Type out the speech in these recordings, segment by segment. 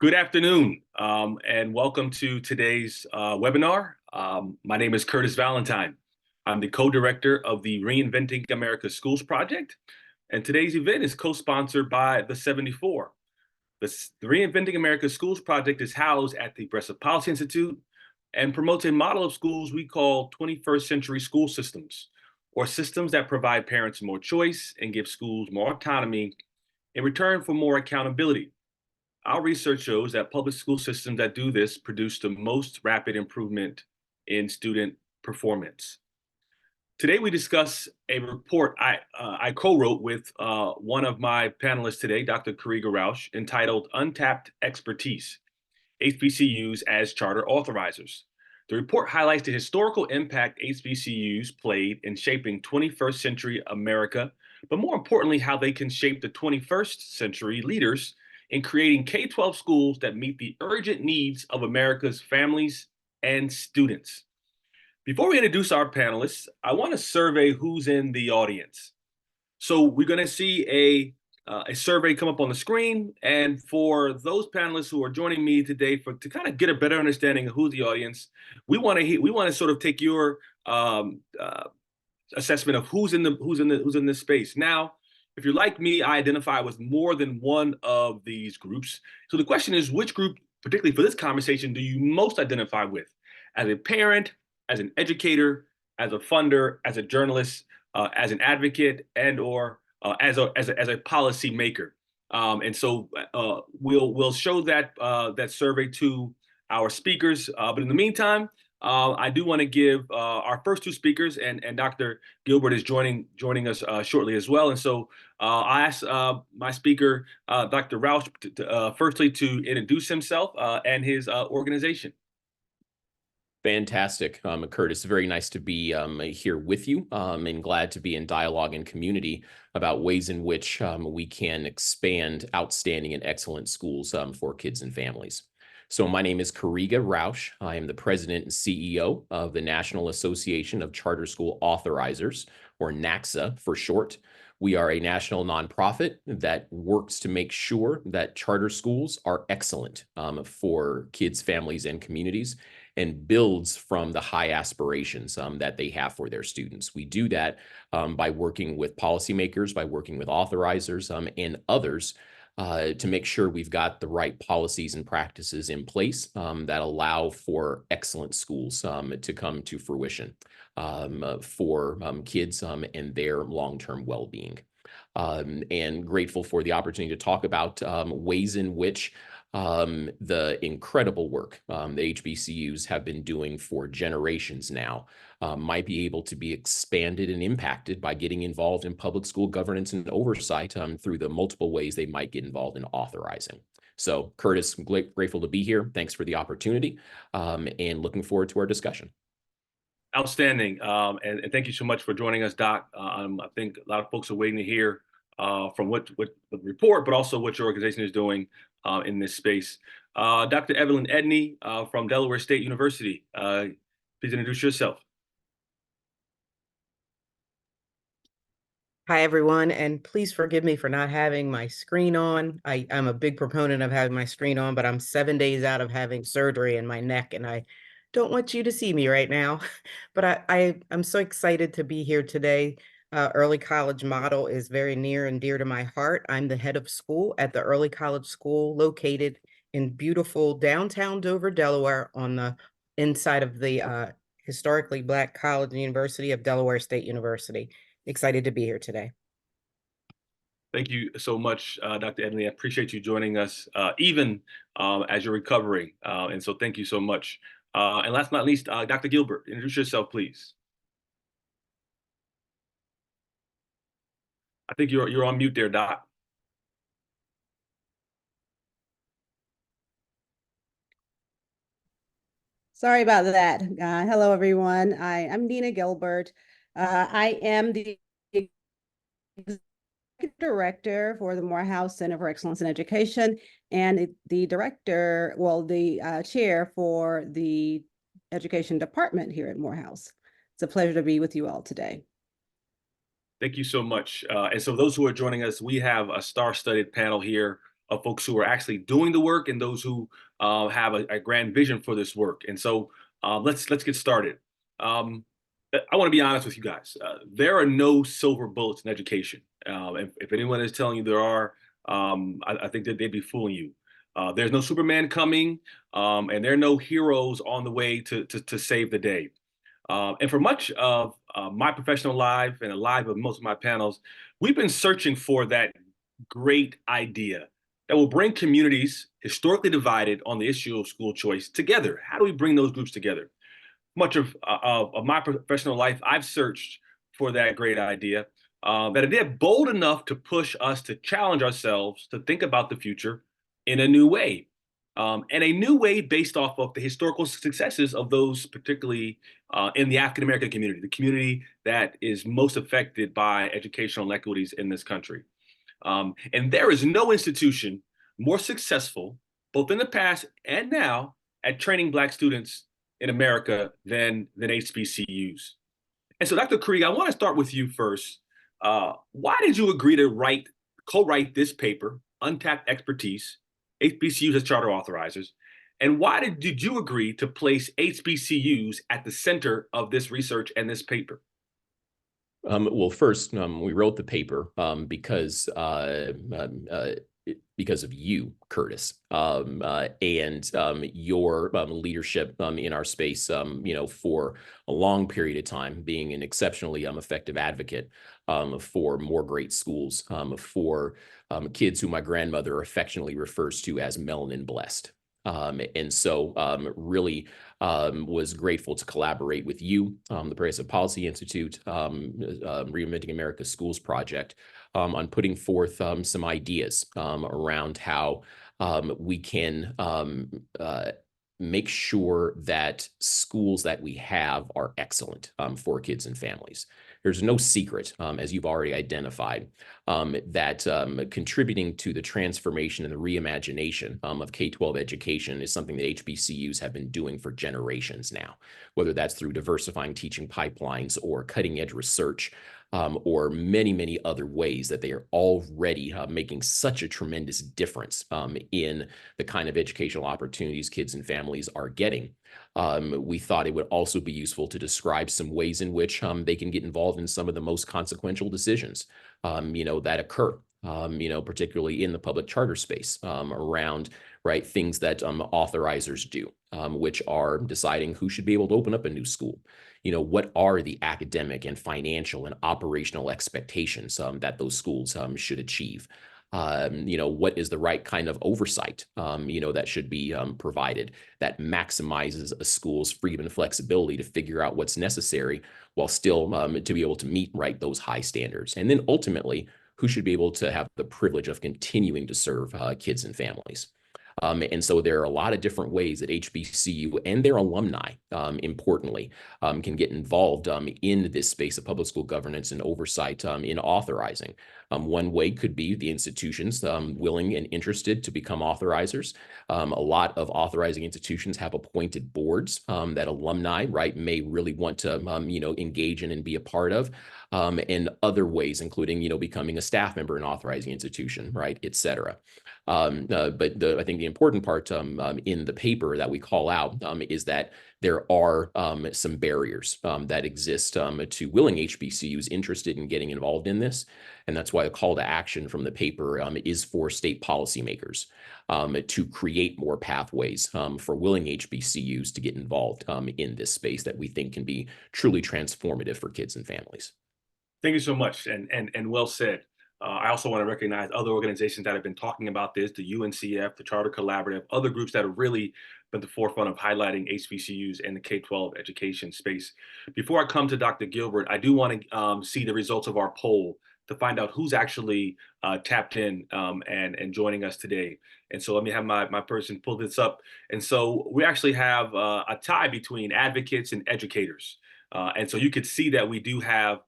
Good afternoon, and welcome to today's webinar. My name is Curtis Valentine. I'm the co-director of the Reinventing America Schools project, and today's event is co-sponsored by the 74. The Reinventing America Schools project is housed at the Progressive Policy Institute and promotes a model of schools we call 21st century school systems, or systems that provide parents more choice and give schools more autonomy in return for more accountability. Our research shows that public school systems that do this produce the most rapid improvement in student performance. Today, we discuss a report I co-wrote with one of my panelists today, Dr. Kariga Rausch, entitled Untapped Expertise, HBCUs as Charter Authorizers. The report highlights the historical impact HBCUs played in shaping 21st century America, but more importantly, how they can shape the 21st century leaders in creating K-12 schools that meet the urgent needs of America's families and students. Before we introduce our panelists, I want to survey who's in the audience. So we're going to see a survey come up on the screen, and for those panelists who are joining me today to kind of get a better understanding of who's the audience, we want to sort of take your assessment of who's in this space. Now, if you're like me, I identify with more than one of these groups. So the question is, which group, particularly for this conversation, do you most identify with? As a parent, as an educator, as a funder, as a journalist, as an advocate, and/or as a policy maker. And so we'll show that survey to our speakers. But in the meantime, I do want to give our first two speakers, and Dr. Gilbert is joining us shortly as well. And so I asked my speaker, Dr. Rausch, firstly to introduce himself and his organization. Fantastic, Curtis. Very nice to be here with you and glad to be in dialogue and community about ways in which we can expand outstanding and excellent schools for kids and families. So my name is Kariga Rausch. I am the president and CEO of the National Association of Charter School Authorizers, or NACSA for short. We are a national nonprofit that works to make sure that charter schools are excellent for kids, families, and communities, and builds from the high aspirations that they have for their students. We do that by working with policymakers, by working with authorizers and others to make sure we've got the right policies and practices in place that allow for excellent schools to come to fruition for kids and their long-term well-being. And grateful for the opportunity to talk about ways in which the incredible work the HBCUs have been doing for generations now might be able to be expanded and impacted by getting involved in public school governance and oversight through the multiple ways they might get involved in authorizing. So, Curtis, grateful to be here. Thanks for the opportunity and looking forward to our discussion. Outstanding. And thank you so much for joining us, Doc. I think a lot of folks are waiting to hear from what the report, but also what your organization is doing in this space. Dr. Evelyn Edney from Delaware State University, please introduce yourself. Hi, everyone, and please forgive me for not having my screen on. I'm a big proponent of having my screen on, but I'm 7 days out of having surgery in my neck, and I don't want you to see me right now. But I'm so excited to be here today. Early college model is very near and dear to my heart. I'm the head of school at the Early College School located in beautiful downtown Dover, Delaware, on the inside of the historically Black College and University of Delaware State University. Excited to be here today. Thank you so much, Dr. Edney. I appreciate you joining us, even as you're recovering. And so thank you so much. And last but not least, Dr. Gilbert, introduce yourself, please. I think you're on mute there, Doc. Sorry about that. Hello, everyone. I'm Nina Gilbert. I am the director for the Morehouse Center for Excellence in Education and the chair for the education department here at Morehouse. It's a pleasure to be with you all today. Thank you so much. And so those who are joining us, we have a star-studded panel here of folks who are actually doing the work and those who have a grand vision for this work. And so let's get started. I want to be honest with you guys. There are no silver bullets in education. If anyone is telling you there are, I think that they'd be fooling you. There's no Superman coming, and there are no heroes on the way to save the day. And for much of my professional life and the life of most of my panels, we've been searching for that great idea that will bring communities historically divided on the issue of school choice together. How do we bring those groups together? Much of my professional life, I've searched for that great idea, that idea bold enough to push us to challenge ourselves to think about the future in a new way. And a new way based off of the historical successes of those, particularly in the African American community, the community that is most affected by educational inequities in this country. And there is no institution more successful, both in the past and now, at training Black students in America than HBCUs. And so, Dr. Krieg, I want to start with you first. Why did you agree to co-write this paper, Untapped Expertise, HBCUs as Charter Authorizers? And why did you agree to place HBCUs at the center of this research and this paper? Well, first, we wrote the paper because of you, Curtis, and your leadership in our space, for a long period of time, being an exceptionally effective advocate for more great schools, for kids who my grandmother affectionately refers to as melanin blessed. And so really was grateful to collaborate with you, the Progressive Policy Institute, Reinventing America's Schools Project, on putting forth some ideas around how we can make sure that schools that we have are excellent for kids and families. There's no secret, as you've already identified, that contributing to the transformation and the reimagination of K-12 education is something that HBCUs have been doing for generations now, whether that's through diversifying teaching pipelines or cutting edge research, or many, many other ways that they are already making such a tremendous difference in the kind of educational opportunities kids and families are getting. We thought it would also be useful to describe some ways in which they can get involved in some of the most consequential decisions, that occur, particularly in the public charter space around things that authorizers do, which are deciding who should be able to open up a new school. What are the academic and financial and operational expectations that those schools should achieve? What is the right kind of oversight, that should be provided that maximizes a school's freedom and flexibility to figure out what's necessary while still to be able to meet those high standards. And then ultimately, who should be able to have the privilege of continuing to serve kids and families. And so there are a lot of different ways that HBCU and their alumni, importantly, can get involved in this space of public school governance and oversight in authorizing. One way could be the institutions willing and interested to become authorizers. A lot of authorizing institutions have appointed boards that alumni, may really want to, engage in and be a part of. And other ways, including, becoming a staff member in an authorizing institution, et cetera. But I think the important part in the paper that we call out is that there are some barriers that exist to willing HBCUs interested in getting involved in this. And that's why the call to action from the paper is for state policymakers to create more pathways for willing HBCUs to get involved in this space that we think can be truly transformative for kids and families. Thank you so much, and well said. I also want to recognize other organizations that have been talking about this, the UNCF, the Charter Collaborative, other groups that have really been at the forefront of highlighting HBCUs and the K-12 education space. Before I come to Dr. Gilbert, I do want to see the results of our poll to find out who's actually tapped in and joining us today. And so let me have my person pull this up. And so we actually have a tie between advocates and educators. And so you could see that we do have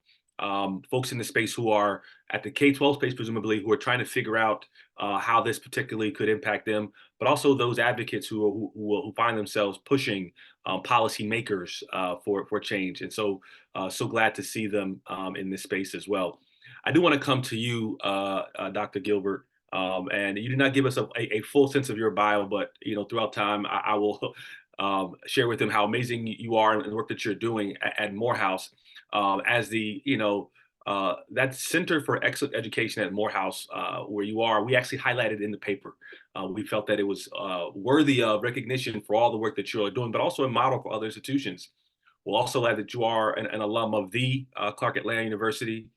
folks in the space who are at the K-12 space, presumably, who are trying to figure out how this particularly could impact them, but also those advocates who find themselves pushing policymakers for change. And so glad to see them in this space as well. I do want to come to you, Dr. Gilbert. And you did not give us a full sense of your bio, but throughout time, I will share with them how amazing you are and the work that you're doing at Morehouse as the that Center for Excellent Education at Morehouse, where you are. We actually highlighted in the paper. We felt that it was worthy of recognition for all the work that you're doing, but also a model for other institutions. We'll also add that you are an alum of the Clark Atlanta University,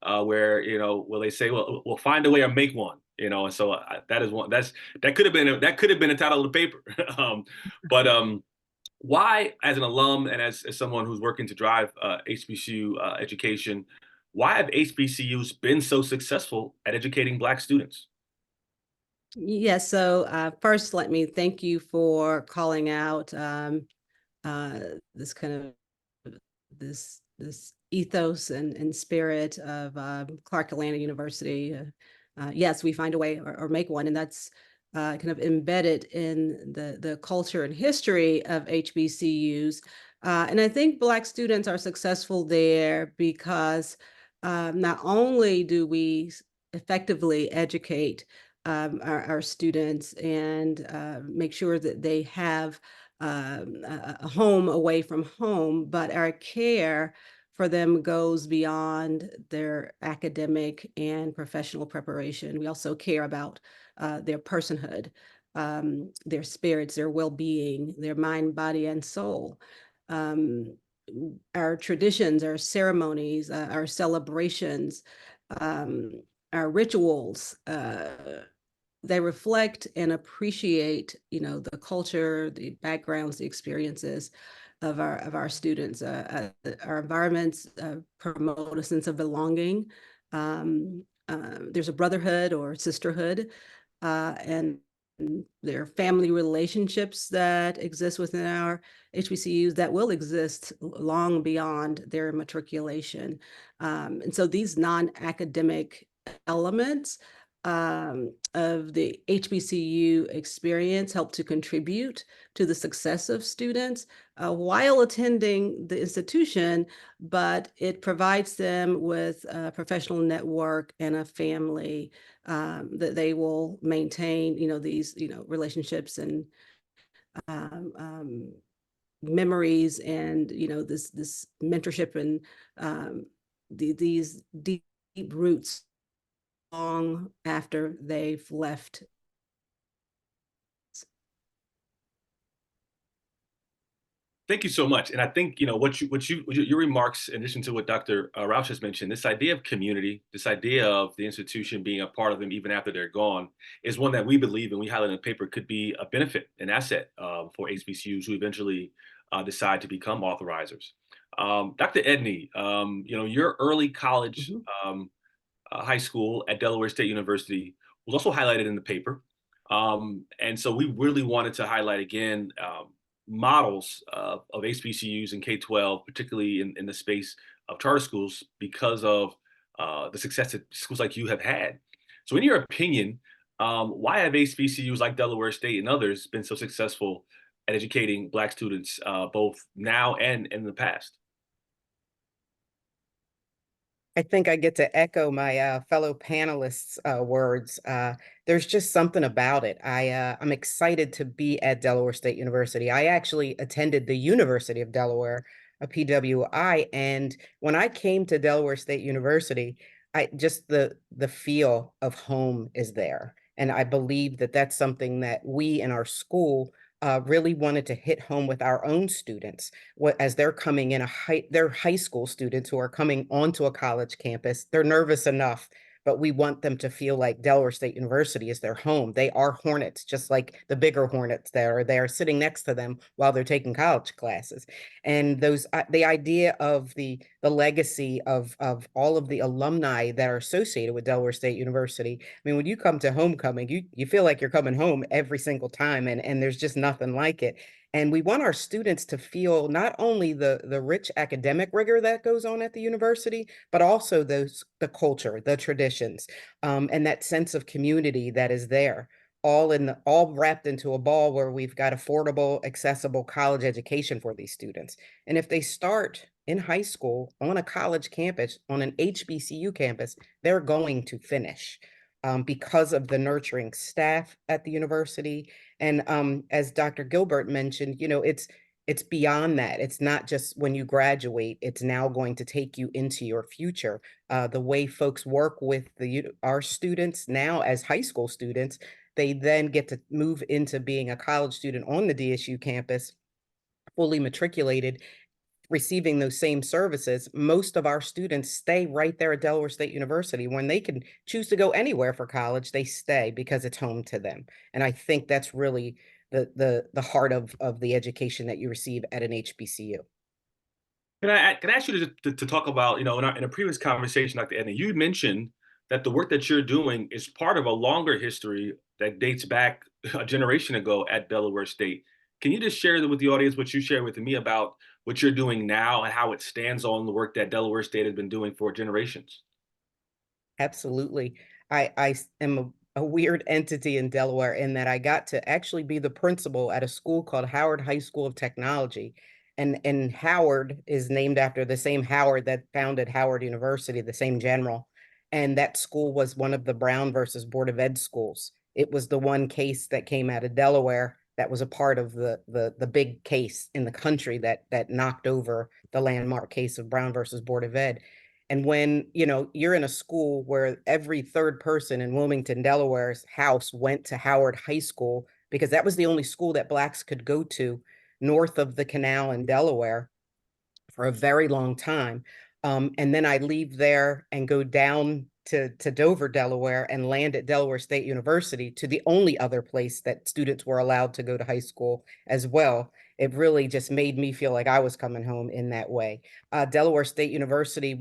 where they say, well, we'll find a way or make one, and so that is one that could have been a title of the paper. But why, as an alum and as someone who's working to drive HBCU education, why have HBCUs been so successful at educating Black students? Yes, so first, let me thank you for calling out this kind of this ethos and spirit of Clark Atlanta University. Yes, we find a way or make one, and that's kind of embedded in the culture and history of HBCUs. And I think Black students are successful there because not only do we effectively educate our students and make sure that they have a home away from home, but our care for them goes beyond their academic and professional preparation. We also care about their personhood, their spirits, their well-being, their mind, body, and soul. Um, our traditions, our ceremonies, our celebrations, um, our rituals, they reflect and appreciate, the culture, the backgrounds, the experiences of our students. Our environments promote a sense of belonging. There's a brotherhood or sisterhood, and there are family relationships that exist within our HBCUs that will exist long beyond their matriculation. And so these non-academic elements of the HBCU experience help to contribute to the success of students while attending the institution, but it provides them with a professional network and a family that they will maintain, these, relationships and memories and, this mentorship and these deep roots long after they've left. Thank you so much. And I think your remarks, in addition to what Dr. Rausch has mentioned, this idea of community, this idea of the institution being a part of them even after they're gone, is one that we believe, and we highlight in the paper, could be a benefit, an asset for HBCUs who eventually decide to become authorizers. Dr. Edney, your early college, high school at Delaware State University was also highlighted in the paper. And so we really wanted to highlight again models of HBCUs and K-12, particularly in the space of charter schools, because of the success that schools like you have had. So in your opinion, why have HBCUs like Delaware State and others been so successful at educating Black students, both now and in the past? I think I get to echo my fellow panelists' words. There's just something about it. I'm excited to be at Delaware State University. I actually attended the University of Delaware, a PWI, and when I came to Delaware State University, I just the feel of home is there, and I believe that that's something that we in our school really wanted to hit home with our own students as they're coming in they're high school students who are coming onto a college campus. They're nervous enough, but we want them to feel like Delaware State University is their home. They are Hornets, just like the bigger Hornets that are there sitting next to them while they're taking college classes. And the idea of the legacy of all of the alumni that are associated with Delaware State University. I mean, when you come to homecoming, you feel like you're coming home every single time, and there's just nothing like it. And we want our students to feel not only the rich academic rigor that goes on at the university, but also the culture, the traditions, and that sense of community that is there, all wrapped into a ball where we've got affordable, accessible college education for these students. And if they start in high school on a college campus, on an HBCU campus, they're going to finish. because of the nurturing staff at the university. And as Dr. Gilbert mentioned, it's beyond that. It's not just when you graduate, it's now going to take you into your future. The way folks work with our students now as high school students, they then get to move into being a college student on the DSU campus, fully matriculated, receiving those same services. Most of our students stay right there at Delaware State University. When they can choose to go anywhere for college, they stay because it's home to them. And I think that's really the heart of the education that you receive at an HBCU. Can I ask you to talk about, in a previous conversation, Dr. Edna, you mentioned that the work that you're doing is part of a longer history that dates back a generation ago at Delaware State. Can you just share with the audience what you shared with me about what you're doing now and how it stands on the work that Delaware State has been doing for generations? Absolutely. I am a weird entity in Delaware in that I got to actually be the principal at a school called Howard High School of Technology. And Howard is named after the same Howard that founded Howard University, the same general. And that school was one of the Brown versus Board of Ed schools. It was the one case that came out of Delaware that was a part of the big case in the country that knocked over the landmark case of Brown versus Board of Ed. And when, you're in a school where every third person in Wilmington, Delaware's house went to Howard High School because that was the only school that Blacks could go to north of the canal in Delaware for a very long time. And then I leave there and go down to Dover, Delaware, and land at Delaware State University, to the only other place that students were allowed to go to high school as well. It really just made me feel like I was coming home in that way. Delaware State University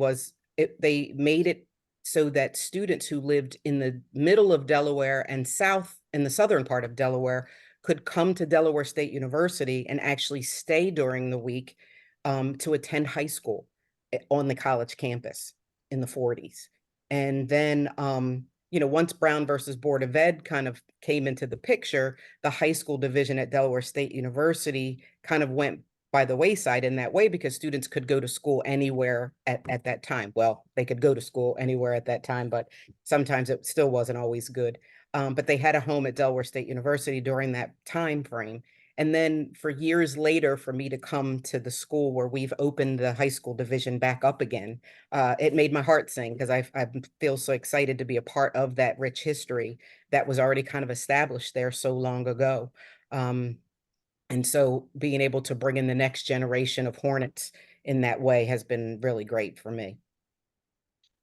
they made it so that students who lived in the middle of Delaware and in the southern part of Delaware could come to Delaware State University and actually stay during the week to attend high school on the college campus in the 40s. And then, once Brown versus Board of Ed kind of came into the picture, the high school division at Delaware State University kind of went by the wayside in that way because students could go to school anywhere at that time. Well, they could go to school anywhere at that time, but sometimes it still wasn't always good. But they had a home at Delaware State University during that time frame. And then for years later, for me to come to the school where we've opened the high school division back up again, it made my heart sing because I feel so excited to be a part of that rich history that was already kind of established there so long ago. And so being able to bring in the next generation of Hornets in that way has been really great for me.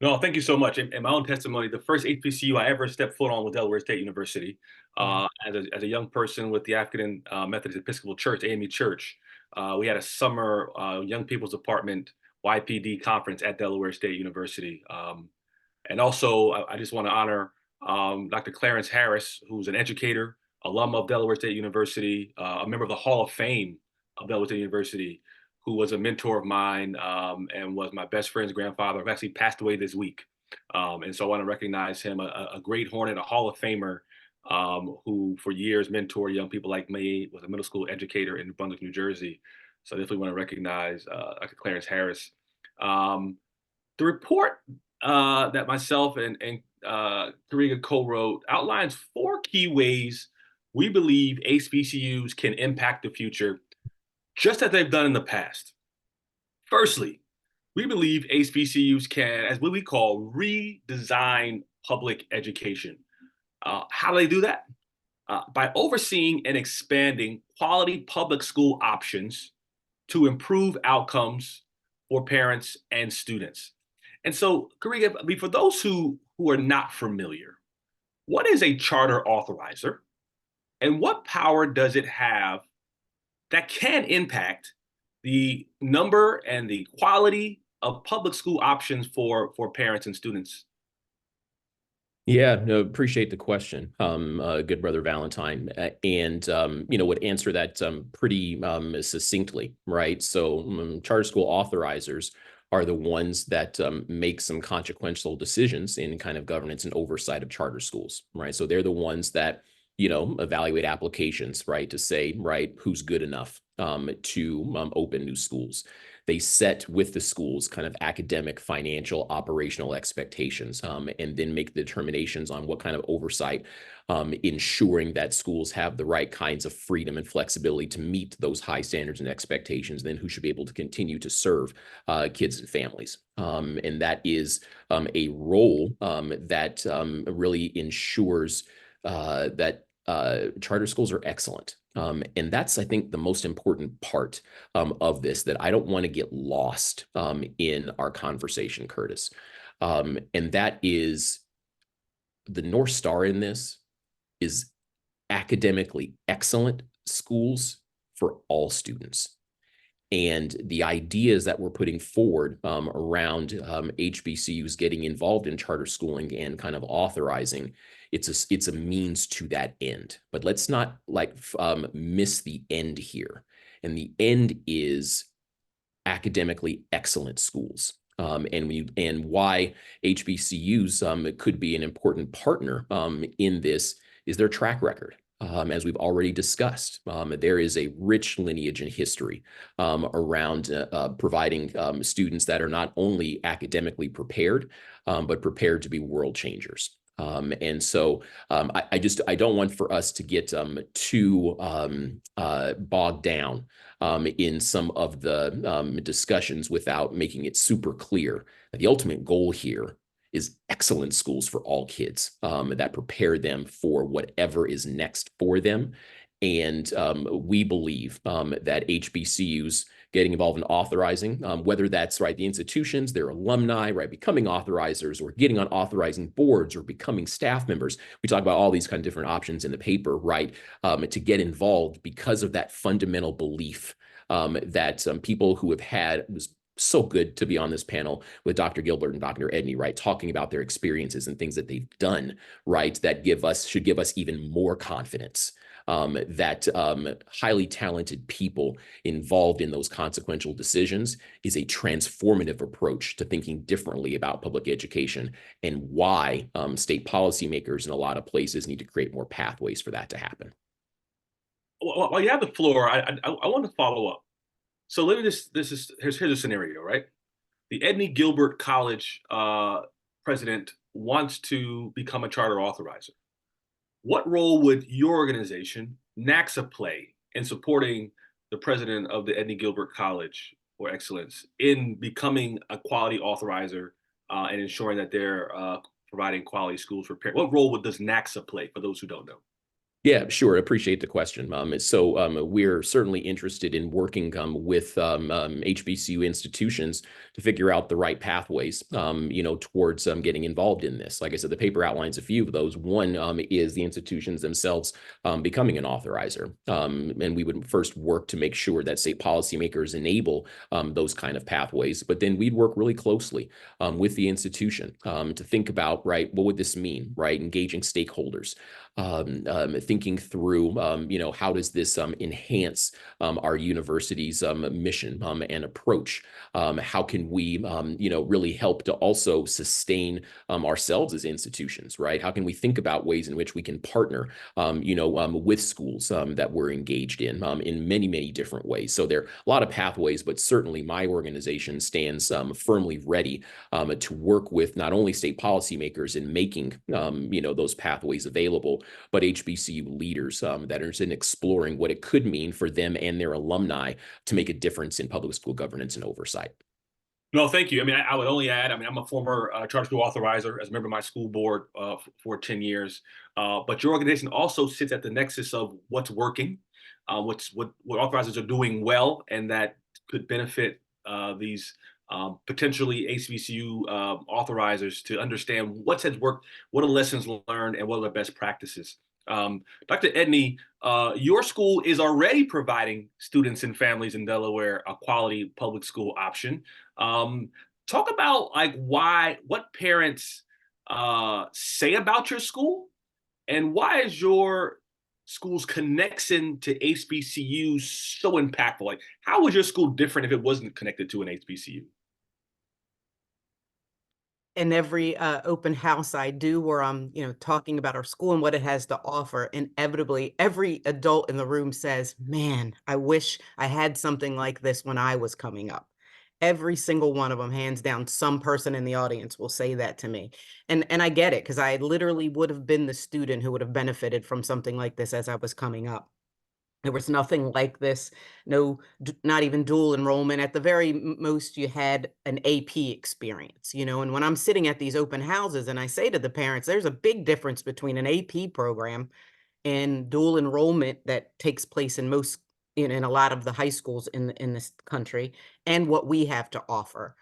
No, thank you so much. In my own testimony, the first HBCU I ever stepped foot on was Delaware State University. As a young person with the African Methodist Episcopal Church, AME Church, we had a summer young people's department YPD conference at Delaware State University. And also, I just want to honor Dr. Clarence Harris, who's an educator, alum of Delaware State University, a member of the Hall of Fame of Delaware State University, who was a mentor of mine and was my best friend's grandfather, who actually passed away this week. And so I want to recognize him, a great Hornet, a Hall of Famer, who for years mentored young people like me, was a middle school educator in New Brunswick, New Jersey. So I definitely want to recognize Dr. Clarence Harris. The report that myself and Kariga co-wrote outlines 4 key ways we believe HBCUs can impact the future, just as they've done in the past. Firstly, we believe HBCUs can, as what we call, redesign public education. How do they do that? By overseeing and expanding quality public school options to improve outcomes for parents and students. And so, Kariga, for those who are not familiar, what is a charter authorizer and what power does it have that can impact the number and the quality of public school options for parents and students? Yeah, no, appreciate the question, good brother Valentine, and would answer that pretty succinctly, right? So charter school authorizers are the ones that make some consequential decisions in kind of governance and oversight of charter schools, right? So they're the ones that evaluate applications, right, to say, right, who's good enough to open new schools. They set with the schools kind of academic, financial, operational expectations, and then make the determinations on what kind of oversight, ensuring that schools have the right kinds of freedom and flexibility to meet those high standards and expectations, then who should be able to continue to serve kids and families. And that is a role that really ensures that charter schools are excellent. And that's, I think, the most important part of this that I don't want to get lost in our conversation, Curtis. And that is the North Star in this is academically excellent schools for all students. And the ideas that we're putting forward around HBCUs getting involved in charter schooling and kind of authorizing, it's a means to that end. But let's not miss the end here. And the end is academically excellent schools. And why HBCUs could be an important partner in this is their track record. As we've already discussed, there is a rich lineage and history around providing students that are not only academically prepared, but prepared to be world changers. And so I don't want for us to get too bogged down in some of the discussions without making it super clear that the ultimate goal here is excellent schools for all kids that prepare them for whatever is next for them. And we believe that HBCUs getting involved in authorizing, whether that's the institutions, their alumni, becoming authorizers, or getting on authorizing boards, or becoming staff members. We talk about all these kind of different options in the paper, to get involved because of that fundamental belief that people who have had was so good to be on this panel with Dr. Gilbert and Dr. Edney, talking about their experiences and things that they've done, that should give us even more confidence that highly talented people involved in those consequential decisions is a transformative approach to thinking differently about public education, and why state policymakers in a lot of places need to create more pathways for that to happen. Well, while you have the floor, I want to follow up. So let me here's a scenario, right? The Edney Gilbert College president wants to become a charter authorizer. What role would your organization, NACSA, play in supporting the president of the Edney Gilbert College for Excellence in becoming a quality authorizer and ensuring that they're providing quality schools for parents? What role does NACSA play, for those who don't know? Yeah, sure. Appreciate the question. So we're certainly interested in working with HBCU institutions to figure out the right pathways, towards getting involved in this. Like I said, the paper outlines a few of those. One is the institutions themselves becoming an authorizer. And we would first work to make sure that state policymakers enable those kind of pathways. But then we'd work really closely with the institution to think about, what would this mean, engaging stakeholders. Thinking through, how does this enhance our university's mission and approach? How can we, really help to also sustain ourselves as institutions, How can we think about ways in which we can partner, with schools that we're engaged in many, many different ways? So there are a lot of pathways, but certainly my organization stands firmly ready to work with not only state policymakers in making, those pathways available, but HBCU leaders that are interested in exploring what it could mean for them and their alumni to make a difference in public school governance and oversight. No, thank you. I would only add, I'm a former charter school authorizer as a member of my school board for 10 years. But your organization also sits at the nexus of what's working, what authorizers are doing well, and that could benefit these potentially HBCU authorizers to understand what has worked, what are lessons learned, and what are the best practices. Dr. Edney, your school is already providing students and families in Delaware a quality public school option. Talk about what parents say about your school, and why is your school's connection to HBCUs so impactful? How was your school different if it wasn't connected to an HBCU? In every open house I do where I'm, talking about our school and what it has to offer, inevitably every adult in the room says, man, I wish I had something like this when I was coming up. Every single one of them, hands down, some person in the audience will say that to me. And I get it, because I literally would have been the student who would have benefited from something like this as I was coming up. There was nothing like this, no, not even dual enrollment. At the very most, you had an AP experience, you know, and when I'm sitting at these open houses and I say to the parents, there's a big difference between an AP program and dual enrollment that takes place in most in a lot of the high schools in this country, and what we have to offer.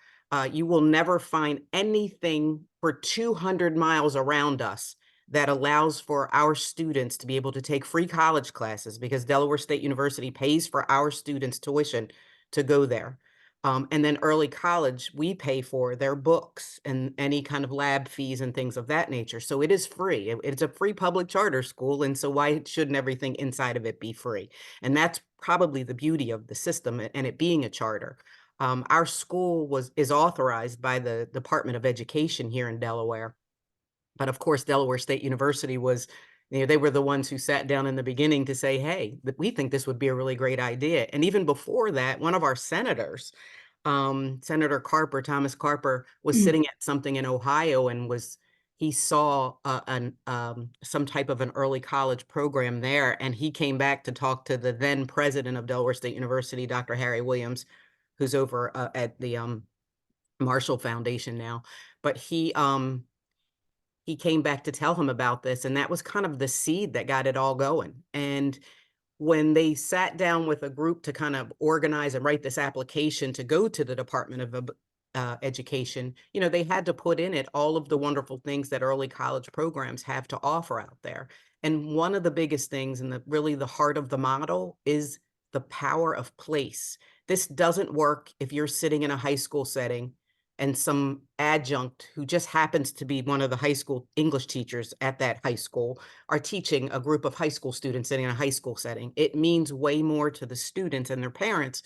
You will never find anything for 200 miles around us that allows for our students to be able to take free college classes, because Delaware State University pays for our students' tuition to go there. And then early college, we pay for their books and any kind of lab fees and things of that nature. So it is free. It's a free public charter school. And so why shouldn't everything inside of it be free? And that's probably the beauty of the system and it being a charter. Our school is authorized by the Department of Education here in Delaware. But of course, Delaware State University was, you know, they were the ones who sat down in the beginning to say, hey, we think this would be a really great idea. And even before that, one of our senators, Senator Carper, Thomas Carper, was sitting at something in Ohio and he saw some type of an early college program there. And he came back to talk to the then president of Delaware State University, Dr. Harry Williams, who's over at the Marshall Foundation now. But he came back to tell him about this, and that was kind of the seed that got it all going. And when they sat down with a group to kind of organize and write this application to go to the Department of Education, you know, they had to put in it all of the wonderful things that early college programs have to offer out there. And one of the biggest things, and really the heart of the model, is the power of place. This doesn't work if you're sitting in a high school setting and some adjunct who just happens to be one of the high school English teachers at that high school are teaching a group of high school students sitting in a high school setting. It means way more to the students and their parents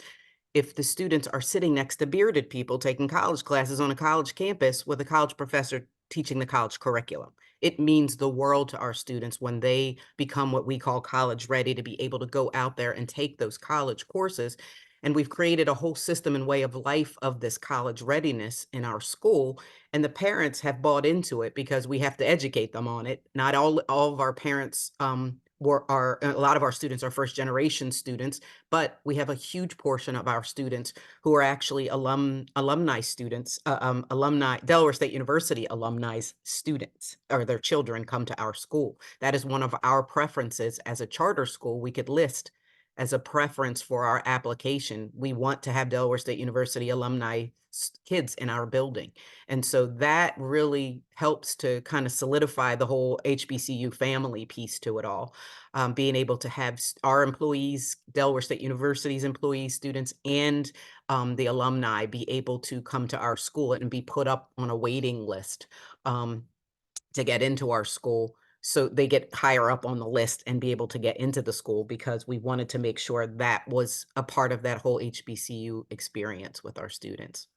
if the students are sitting next to bearded people taking college classes on a college campus with a college professor teaching the college curriculum. It means the world to our students when they become what we call college ready, to be able to go out there and take those college courses. And we've created a whole system and way of life of this college readiness in our school. And the parents have bought into it because we have to educate them on it. Not all of our parents a lot of our students are first generation students, but we have a huge portion of our students who are actually alumni students, Delaware State University alumni students, or their children come to our school. That is one of our preferences as a charter school. We could list as a preference for our application. We want to have Delaware State University alumni kids in our building. And so that really helps to kind of solidify the whole HBCU family piece to it all. Being able to have our employees, Delaware State University's employees, students, and the alumni be able to come to our school and be put up on a waiting list to get into our school. So they get higher up on the list and be able to get into the school, because we wanted to make sure that was a part of that whole HBCU experience with our students.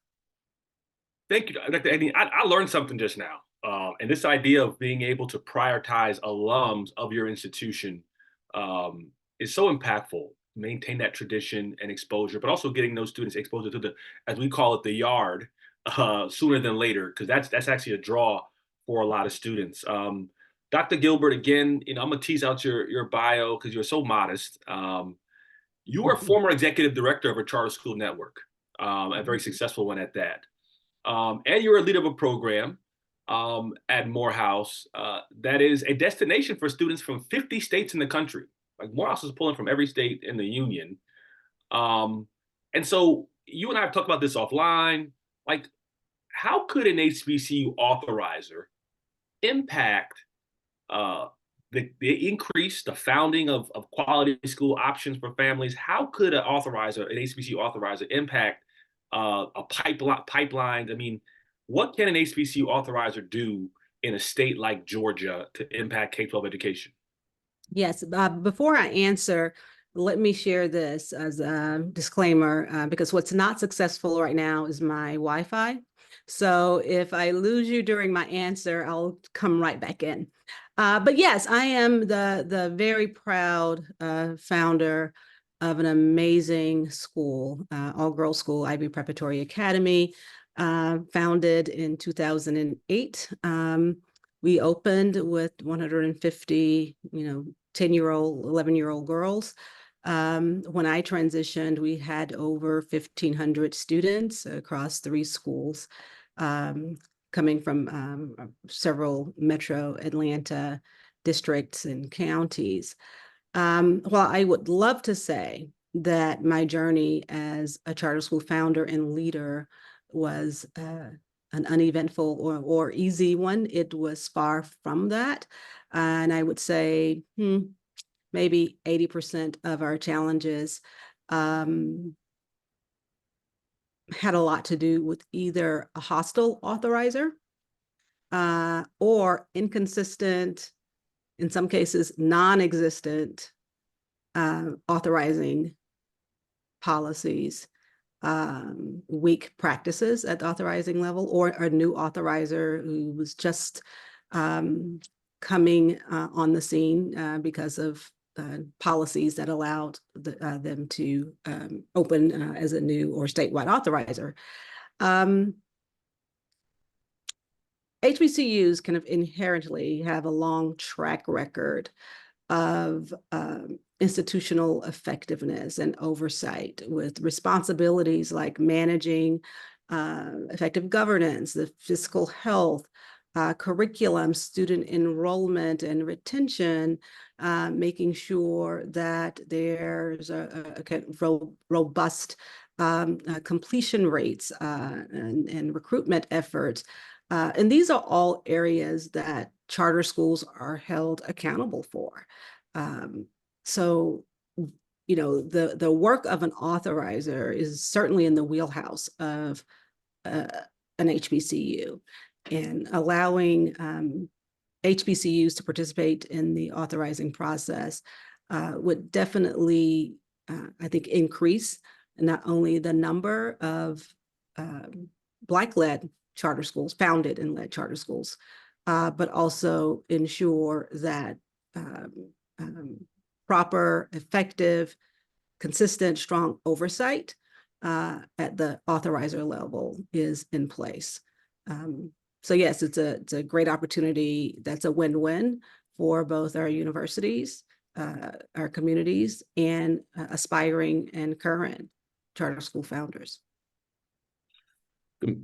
Thank you, Dr. Eddie. I learned something just now. And this idea of being able to prioritize alums of your institution is so impactful. Maintain that tradition and exposure, but also getting those students exposure to the, as we call it, the yard sooner than later, because that's actually a draw for a lot of students. Dr. Gilbert, again, you know, I'm gonna tease out your bio because you're so modest. You are former executive director of a charter school network, a very successful one at that. And you're a leader of a program at Morehouse that is a destination for students from 50 states in the country. Like, Morehouse is pulling from every state in the union. And so you and I have talked about this offline. Like, how could an HBCU authorizer impact the increase, the founding of quality school options for families? How could an HBCU authorizer impact a pipeline? I mean, what can an HBCU authorizer do in a state like Georgia to impact K-12 education? Yes, before I answer, let me share this as a disclaimer, because what's not successful right now is my Wi-Fi. So if I lose you during my answer, I'll come right back in. But yes, I am the very proud founder of an amazing school, all-girls school, Ivy Preparatory Academy, founded in 2008. We opened with 150, 10-year-old, 11-year-old girls. When I transitioned, we had over 1,500 students across 3 schools, coming from several metro Atlanta districts and counties. Well, I would love to say that my journey as a charter school founder and leader was an uneventful or easy one. It was far from that. And I would say maybe 80% of our challenges had a lot to do with either a hostile authorizer or inconsistent, in some cases, non-existent authorizing policies, weak practices at the authorizing level, or a new authorizer who was just coming on the scene because of policies that allowed them to open as a new or statewide authorizer. HBCUs kind of inherently have a long track record of institutional effectiveness and oversight, with responsibilities like managing effective governance, the fiscal health, curriculum, student enrollment and retention, making sure that there's a kind of robust completion rates and recruitment efforts. And these are all areas that charter schools are held accountable for. So, the work of an authorizer is certainly in the wheelhouse of an HBCU, and allowing HBCUs to participate in the authorizing process would definitely, I think, increase not only the number of Black-led charter schools, founded and led charter schools, but also ensure that proper, effective, consistent, strong oversight at the authorizer level is in place. So yes, it's a great opportunity. That's a win-win for both our universities, our communities, and aspiring and current charter school founders.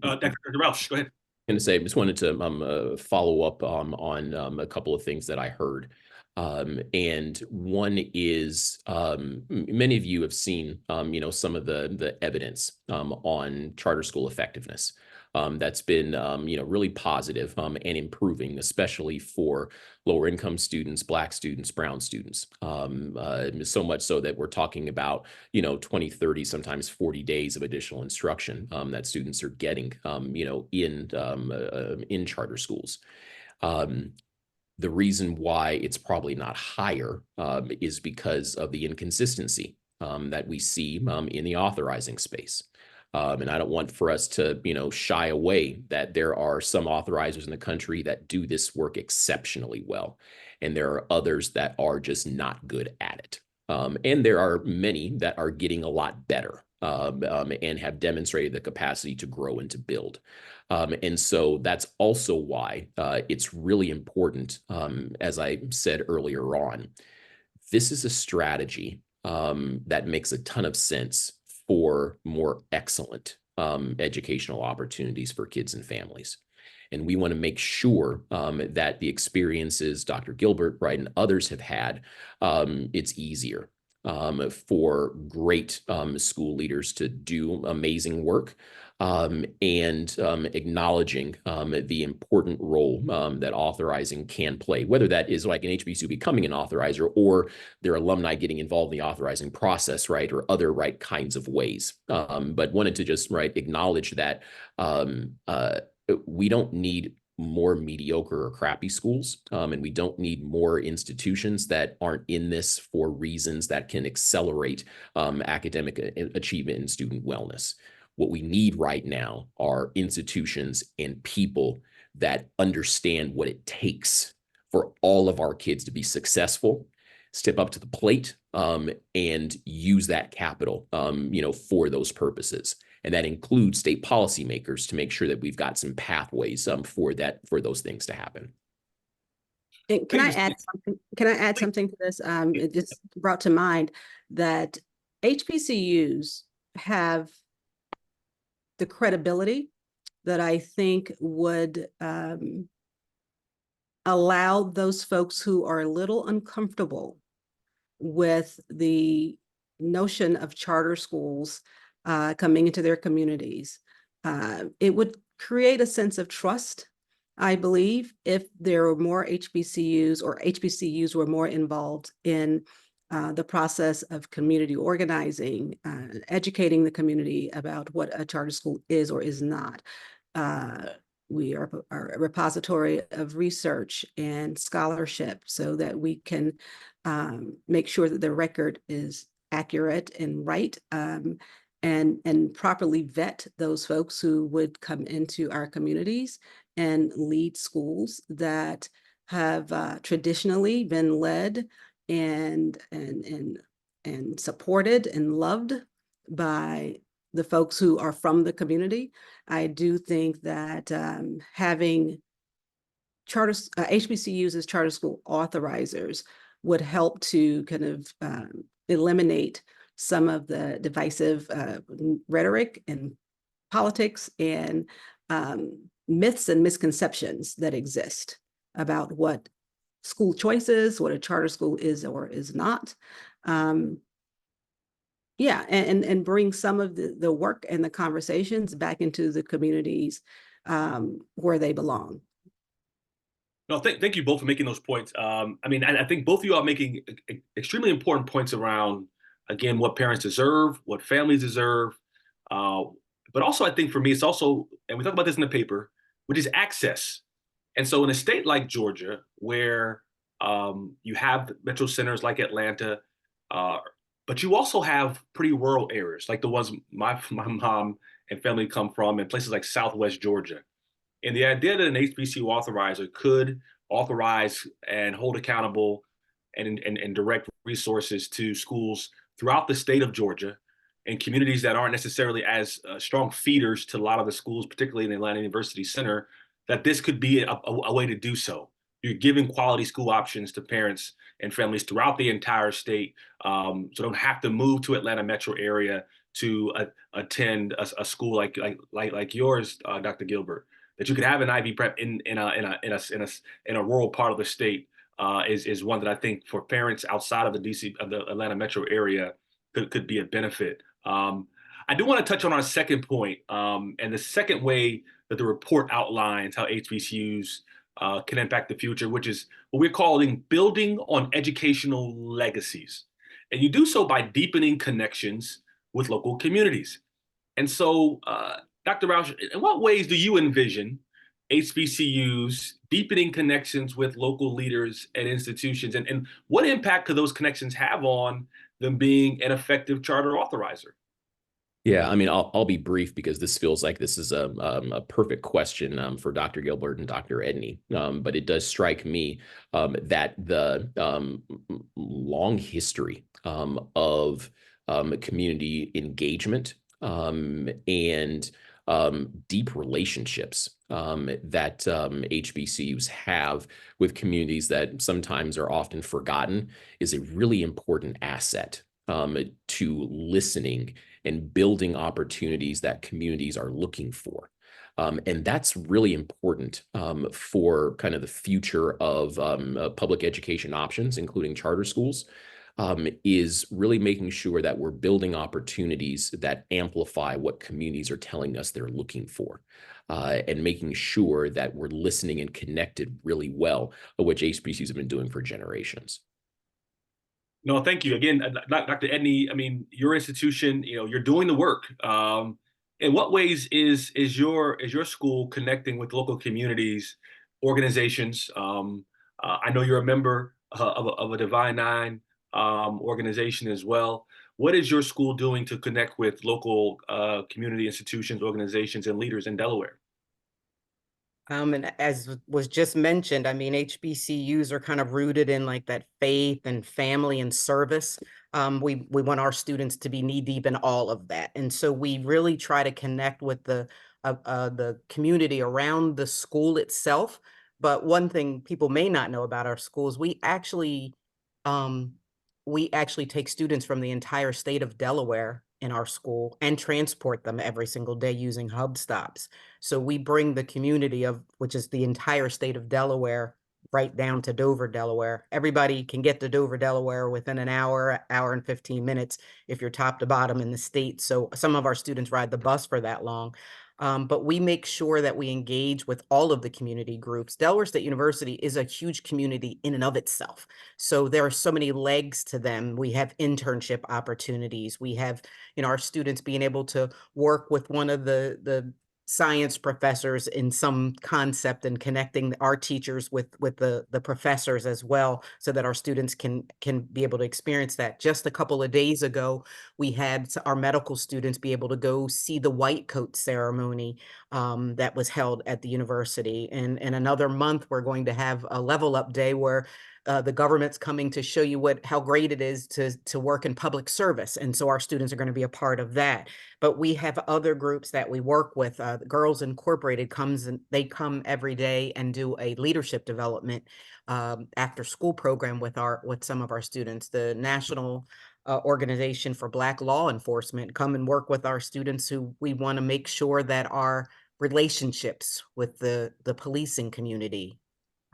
Dr. Rausch, go ahead. I'm going to say, I just wanted to follow up on a couple of things that I heard. And one is, many of you have seen, some of the evidence on charter school effectiveness. That's been, really positive and improving, especially for lower income students, Black students, brown students. So much so that we're talking about, 20, 30, sometimes 40 days of additional instruction that students are getting, in charter schools. The reason why it's probably not higher is because of the inconsistency that we see in the authorizing space. And I don't want for us to, shy away that there are some authorizers in the country that do this work exceptionally well, and there are others that are just not good at it. And there are many that are getting a lot better and have demonstrated the capacity to grow and to build. And so that's also why it's really important, as I said earlier on, this is a strategy that makes a ton of sense for more excellent educational opportunities for kids and families. And we want to make sure that the experiences Dr. Gilbert, right, and others have had, it's easier for great school leaders to do amazing work, and acknowledging the important role that authorizing can play, whether that is like an HBCU becoming an authorizer or their alumni getting involved in the authorizing process, right, or other right kinds of ways. But wanted to just acknowledge that we don't need more mediocre or crappy schools, and we don't need more institutions that aren't in this for reasons that can accelerate academic achievement and student wellness. What we need right now are institutions and people that understand what it takes for all of our kids to be successful, step up to the plate and use that capital, for those purposes. And that includes state policymakers to make sure that we've got some pathways for those things to happen. And can I add something? Can I add something to this? It just brought to mind that HBCUs have the credibility that I think would allow those folks who are a little uncomfortable with the notion of charter schools coming into their communities. It would create a sense of trust, I believe, if there were more HBCUs or HBCUs were more involved in the process of community organizing, educating the community about what a charter school is or is not. We are a repository of research and scholarship so that we can make sure that the record is accurate and right, and properly vet those folks who would come into our communities and lead schools that have traditionally been led and supported and loved by the folks who are from the community. I do think that having HBCUs as charter school authorizers would help to kind of eliminate some of the divisive rhetoric and politics and myths and misconceptions that exist about what school choice is, what a charter school is or is not. Yeah, and bring some of the work and the conversations back into the communities where they belong. No, thank you both for making those points. I think both of you are making extremely important points around, again, what parents deserve, what families deserve. But also, I think for me, it's also, and we talk about this in the paper, which is access. And so in a state like Georgia, where you have metro centers like Atlanta, but you also have pretty rural areas, like the ones my mom and family come from, and places like Southwest Georgia. And the idea that an HBCU authorizer could authorize and hold accountable and direct resources to schools throughout the state of Georgia and communities that aren't necessarily as strong feeders to a lot of the schools, particularly in the Atlanta University Center, that this could be a way to do so. You're giving quality school options to parents and families throughout the entire state, so don't have to move to Atlanta metro area to attend a school like yours, Dr. Gilbert. That you could have an Ivy prep in a rural part of the state is one that I think for parents outside of the Atlanta metro area could be a benefit. I do want to touch on our second point, and the second way that the report outlines how HBCUs can impact the future, which is what we're calling building on educational legacies. And you do so by deepening connections with local communities. And so, Dr. Roush, in what ways do you envision HBCUs deepening connections with local leaders and institutions? And what impact could those connections have on them being an effective charter authorizer? Yeah, I'll be brief because this feels like this is a perfect question for Dr. Gilbert and Dr. Edney. But it does strike me that the long history of community engagement and deep relationships that HBCUs have with communities that sometimes are often forgotten is a really important asset to listening and building opportunities that communities are looking for. And that's really important for kind of the future of public education options, including charter schools, is really making sure that we're building opportunities that amplify what communities are telling us they're looking for, and making sure that we're listening and connected really well, which HBCUs have been doing for generations. No, thank you again, Dr. Edney. Your institution, you're doing the work. In what ways is your school connecting with local communities, organizations? I know you're a member of a Divine Nine organization as well. What is your school doing to connect with local community institutions, organizations, and leaders in Delaware? And as was just mentioned, I mean, HBCUs are kind of rooted in like that faith and family and service. We want our students to be knee deep in all of that, and so we really try to connect with the community around the school itself. But one thing people may not know about our schools, um, we actually take students from the entire state of Delaware in our school and transport them every single day using hub stops. So we bring the community of, which is the entire state of Delaware, right down to Dover, Delaware. Everybody can get to Dover, Delaware within an hour, hour and 15 minutes if you're top to bottom in the state. So some of our students ride the bus for that long. But we make sure that we engage with all of the community groups. Delaware State University is a huge community in and of itself. So there are so many legs to them. We have internship opportunities. We have, our students being able to work with one of the science professors in some concept and connecting our teachers with the professors as well, so that our students can be able to experience that. Just a couple of days ago, we had our medical students be able to go see the white coat ceremony that was held at the university. And in another month, we're going to have a level up day where the government's coming to show you how great it is to work in public service. And so our students are going to be a part of that. But we have other groups that we work with. Girls Incorporated comes, and they come every day and do a leadership development after school program with some of our students. The National Organization for Black Law Enforcement come and work with our students, who we want to make sure that our relationships with the policing community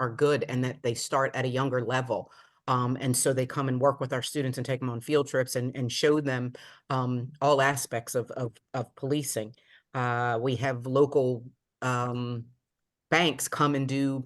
are good and that they start at a younger level. And so they come and work with our students and take them on field trips and show them all aspects of policing. We have local banks come and do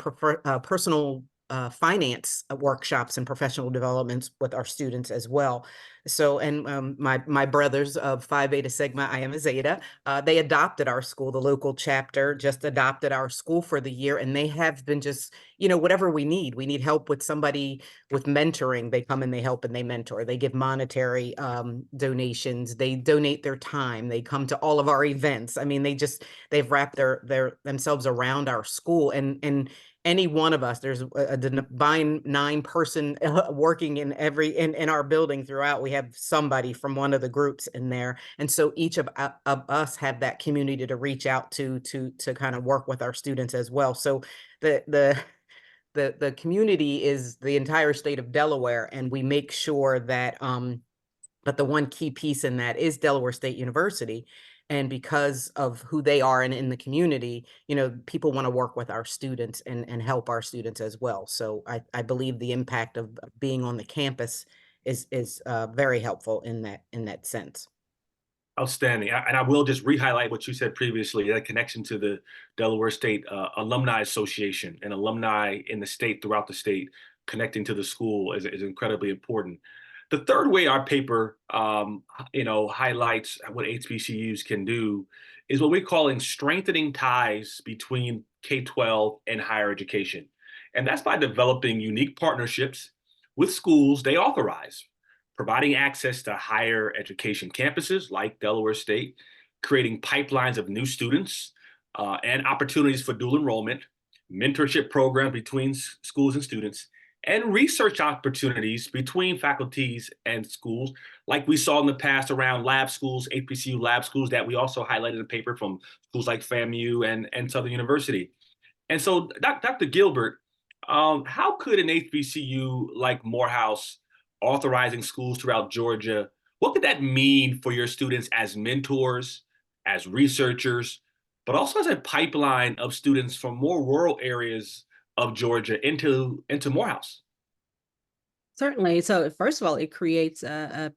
personal finance workshops and professional developments with our students as well. So, and my brothers of Phi Beta Sigma, I am a Zeta, they adopted our school. The local chapter just adopted our school for the year, and they have been just, whatever we need help with somebody with mentoring. They come and they help and they mentor. They give monetary donations. They donate their time. They come to all of our events. I mean, they've wrapped themselves around our school, and any one of us, there's a divine 9-person working in our building throughout. We have somebody from one of the groups in there, and so each of us have that community to reach out to kind of work with our students as well. So the community is the entire state of Delaware, and we make sure that but the one key piece in that is Delaware State University. And because of who they are and in the community, people want to work with our students and help our students as well. So I believe the impact of being on the campus is very helpful in that sense. Outstanding. And I will just re-highlight what you said previously, that connection to the Delaware State Alumni Association and alumni in the state, throughout the state, connecting to the school is incredibly important. The third way our paper, highlights what HBCUs can do is what we're calling strengthening ties between K-12 and higher education. And that's by developing unique partnerships with schools they authorize, providing access to higher education campuses like Delaware State, creating pipelines of new students and opportunities for dual enrollment, mentorship programs between schools and students, and research opportunities between faculties and schools, like we saw in the past around lab schools, HBCU lab schools, that we also highlighted in the paper from schools like FAMU and Southern University. And so, Dr. Gilbert, how could an HBCU like Morehouse, authorizing schools throughout Georgia, what could that mean for your students as mentors, as researchers, but also as a pipeline of students from more rural areas of Georgia into Morehouse? Certainly. So first of all, it creates a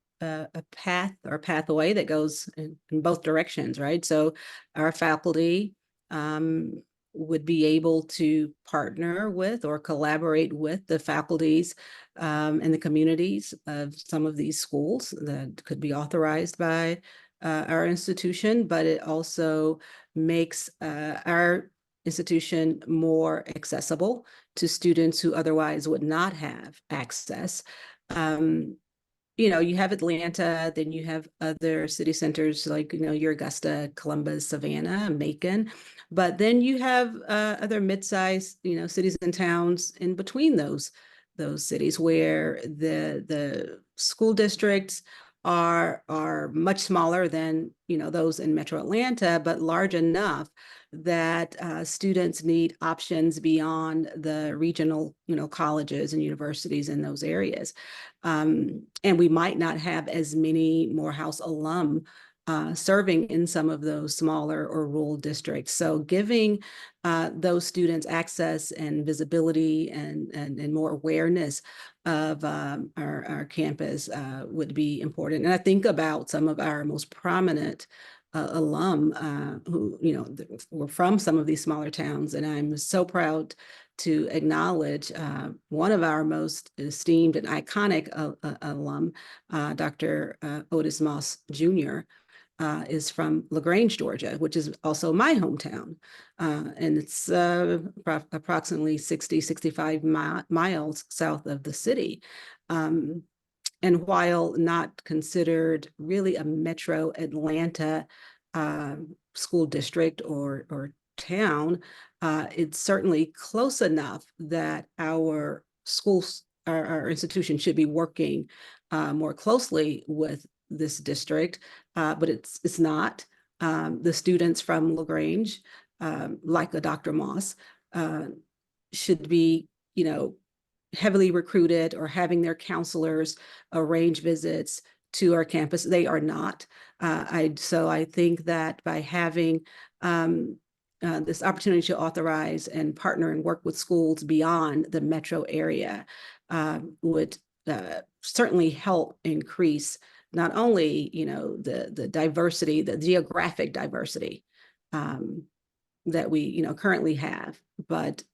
path or pathway that goes in both directions, right? So our faculty would be able to partner with or collaborate with the faculties and the communities of some of these schools that could be authorized by our institution, but it also makes our institution more accessible to students who otherwise would not have access. you have Atlanta, then you have other city centers like, your Augusta, Columbus, Savannah, Macon, but then you have other mid-sized, cities and towns in between those cities where the school districts are much smaller than, those in Metro Atlanta, but large enough that students need options beyond the regional, colleges and universities in those areas. And we might not have as many Morehouse alum serving in some of those smaller or rural districts. So giving those students access and visibility and more awareness of our campus would be important. And I think about some of our most prominent alum who, were from some of these smaller towns. And I'm so proud to acknowledge one of our most esteemed and iconic alum, Dr. Otis Moss Jr., is from LaGrange, Georgia, which is also my hometown. And it's approximately 65 miles south of the city. And while not considered really a metro Atlanta school district or town, it's certainly close enough that our schools, our institution should be working more closely with this district, but it's not. The students from LaGrange, like a Dr. Moss, should be, heavily recruited or having their counselors arrange visits to our campus. They are not. So I think that by having this opportunity to authorize and partner and work with schools beyond the metro area would certainly help increase not only, the diversity, the geographic diversity that we, currently have, but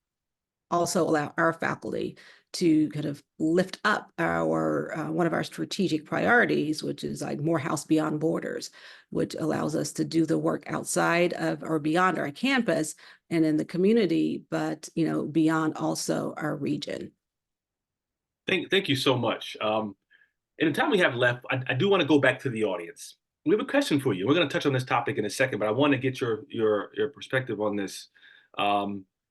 also allow our faculty to kind of lift up our one of our strategic priorities, which is like Morehouse Beyond Borders, which allows us to do the work outside of or beyond our campus and in the community, but beyond also our region. Thank you so much. In the time we have left, I do want to go back to the audience. We have a question for you. We're going to touch on this topic in a second, but I want to get your perspective on this.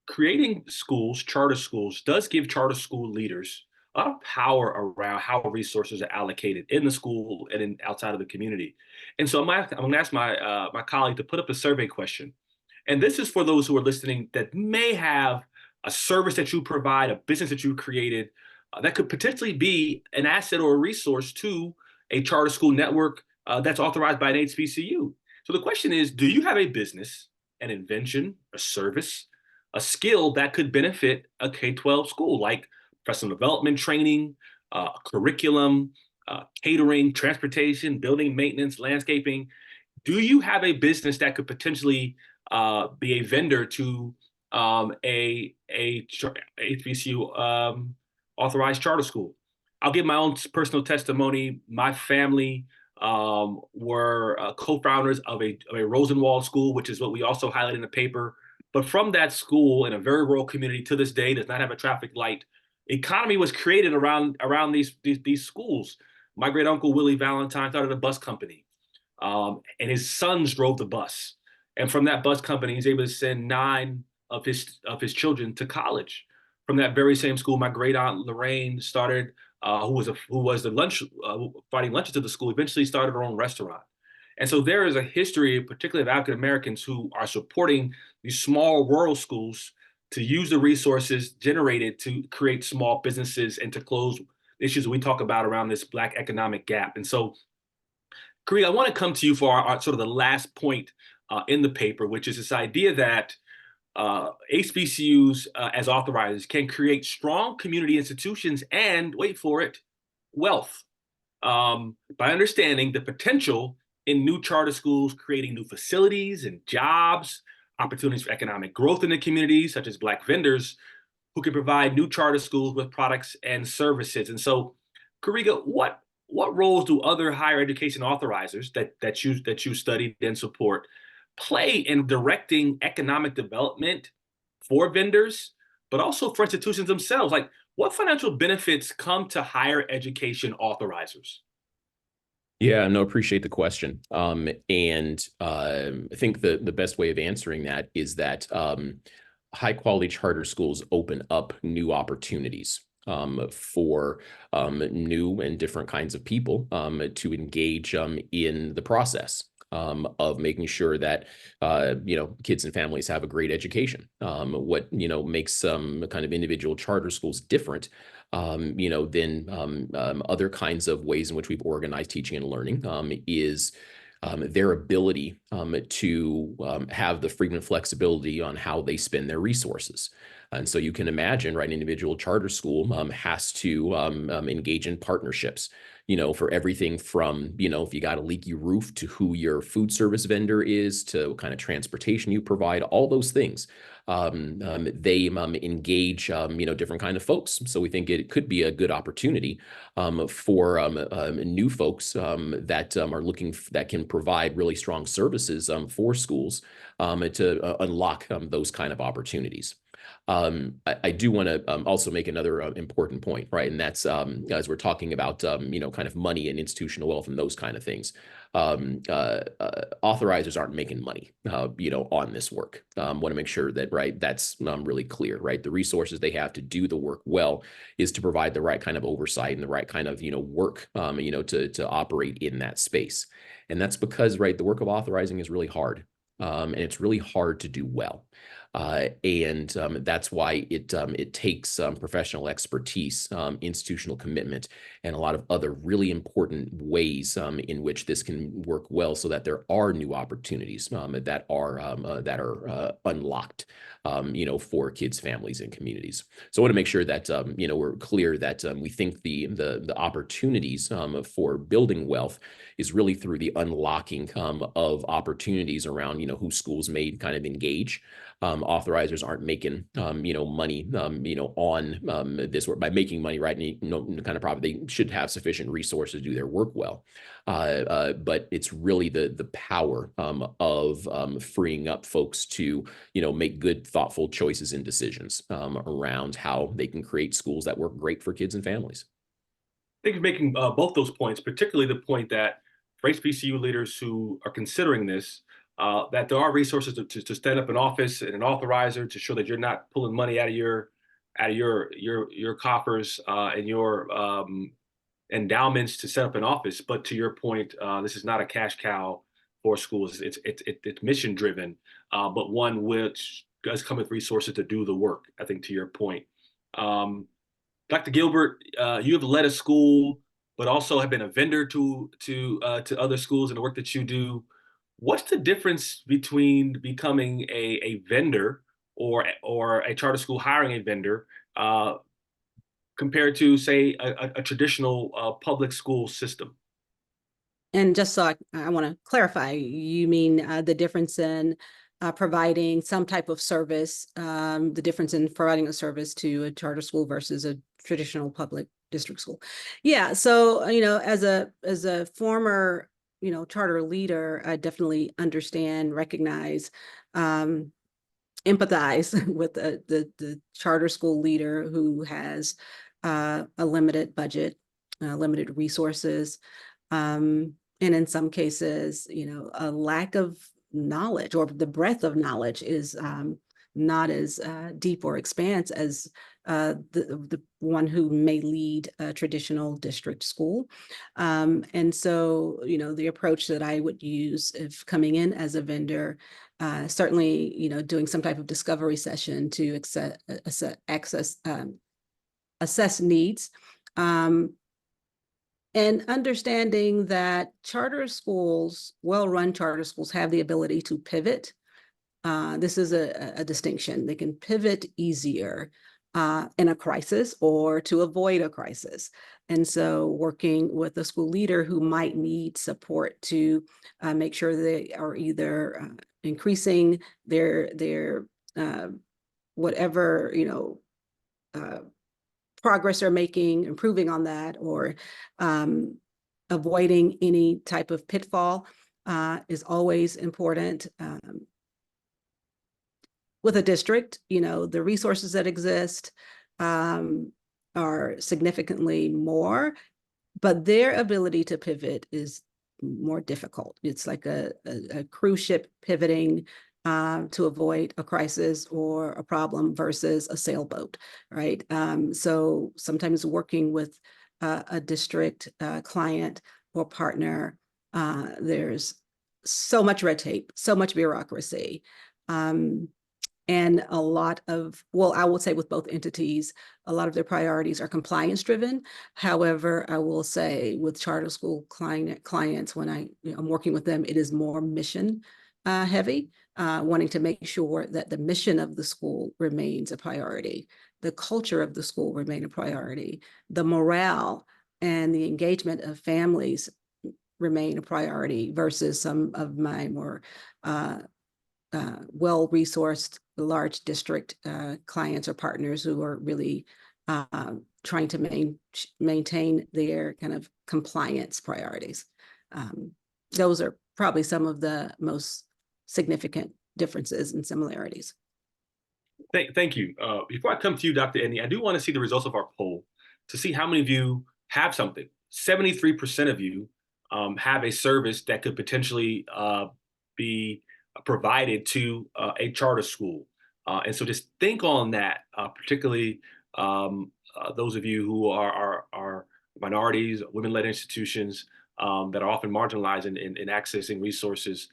Creating schools, charter schools, does give charter school leaders a lot of power around how resources are allocated in the school and outside of the community. And so I'm going to ask my colleague to put up a survey question. And this is for those who are listening that may have a service that you provide, a business that you created that could potentially be an asset or a resource to a charter school network that's authorized by an HBCU. So the question is, do you have a business, an invention, a service, a skill that could benefit a K-12 school, like professional development training, curriculum, catering, transportation, building maintenance, landscaping? Do you have a business that could potentially be a vendor to a HBCU authorized charter school? I'll give my own personal testimony. My family were co-founders of a Rosenwald school, which is what we also highlight in the paper. But from that school in a very rural community to this day does not have a traffic light. Economy was created around these schools. My great uncle Willie Valentine started a bus company, and his sons drove the bus. And from that bus company, he's able to send 9 of his children to college. From that very same school, my great aunt Lorraine started, who was the lunch providing lunches to the school, eventually started her own restaurant. And so there is a history, particularly of African Americans, who are supporting these small rural schools to use the resources generated to create small businesses and to close issues we talk about around this Black economic gap. And so, Kareem, I want to come to you for our sort of the last point in the paper, which is this idea that HBCUs as authorizers can create strong community institutions and, wait for it, wealth by understanding the potential in new charter schools, creating new facilities and jobs, opportunities for economic growth in the community, such as Black vendors who can provide new charter schools with products and services. And so, Kariga, what roles do other higher education authorizers that you studied and support play in directing economic development for vendors, but also for institutions themselves? Like, what financial benefits come to higher education authorizers? Yeah, no, appreciate the question. I think the best way of answering that is that high quality charter schools open up new opportunities for new and different kinds of people to engage in the process of making sure that kids and families have a great education. What makes some kind of individual charter schools different than other kinds of ways in which we've organized teaching and learning is their ability to have the freedom and flexibility on how they spend their resources. And so you can imagine, right, an individual charter school has to engage in partnerships, for everything from, if you got a leaky roof to who your food service vendor is, to what kind of transportation you provide, all those things. They engage, different kind of folks. So we think it could be a good opportunity for new folks that are looking that can provide really strong services for schools to unlock those kind of opportunities. I do want to also make another important point, right? And that's as we're talking about, kind of money and institutional wealth and those kind of things. Authorizers aren't making money, on this work. Want to make sure that, right, that's really clear, right? The resources they have to do the work well is to provide the right kind of oversight and the right kind of, work, to operate in that space. And that's because, right, the work of authorizing is really hard. And it's really hard to do well. And that's why it takes professional expertise, institutional commitment, and a lot of other really important ways in which this can work well, so that there are new opportunities that are unlocked, for kids, families, and communities. So I want to make sure that we're clear that we think the opportunities for building wealth is really through the unlocking of opportunities around who schools may kind of engage. Authorizers aren't making money on this work by making money, right? And kind of probably they should have sufficient resources to do their work well. But it's really the power of freeing up folks to make good, thoughtful choices and decisions around how they can create schools that work great for kids and families. I think you're making both those points, particularly the point that for HBCU leaders who are considering this, that there are resources to stand up an office and an authorizer to show that you're not pulling money out of your coffers and your endowments to set up an office. But to your point, this is not a cash cow for schools. It's mission driven, but one which does come with resources to do the work. I think to your point. Dr. Gilbert, you have led a school, but also have been a vendor to other schools in the work that you do. What's the difference between becoming a vendor or a charter school hiring a vendor compared to, say, a traditional public school system? And just so I want to clarify, you mean the difference in providing some type of service, the difference in providing a service to a charter school versus a traditional public district school. Yeah, so as a former charter leader, I definitely understand, recognize, empathize with the charter school leader who has a limited budget, limited resources, and in some cases, a lack of knowledge, or the breadth of knowledge is not as deep or expanse as the one who may lead a traditional district school. And so, the approach that I would use if coming in as a vendor, certainly, doing some type of discovery session to assess needs, and understanding that charter schools, well-run charter schools, have the ability to pivot. This is a distinction. They can pivot easier in a crisis or to avoid a crisis. And so working with a school leader who might need support to make sure they are either increasing their whatever, progress they're making, improving on that, or avoiding any type of pitfall is always important. With a district, the resources that exist are significantly more, but their ability to pivot is more difficult. It's like a cruise ship pivoting to avoid a crisis or a problem versus a sailboat, right? So sometimes working with a district client or partner, there's so much red tape, so much bureaucracy. And a lot of, well, I would say with both entities, a lot of their priorities are compliance driven. However, I will say with charter school clients, when I'm working with them, it is more mission heavy, wanting to make sure that the mission of the school remains a priority, the culture of the school remain a priority, the morale and the engagement of families remain a priority versus some of my more well-resourced large district clients or partners who are really trying to maintain their kind of compliance priorities. Those are probably some of the most significant differences and similarities. Thank you. Before I come to you, Dr. Edney, I do want to see the results of our poll to see how many of you have something. 73% of you have a service that could potentially be provided to a charter school. And so just think on that, particularly those of you who are minorities, women-led institutions that are often marginalized in accessing resources.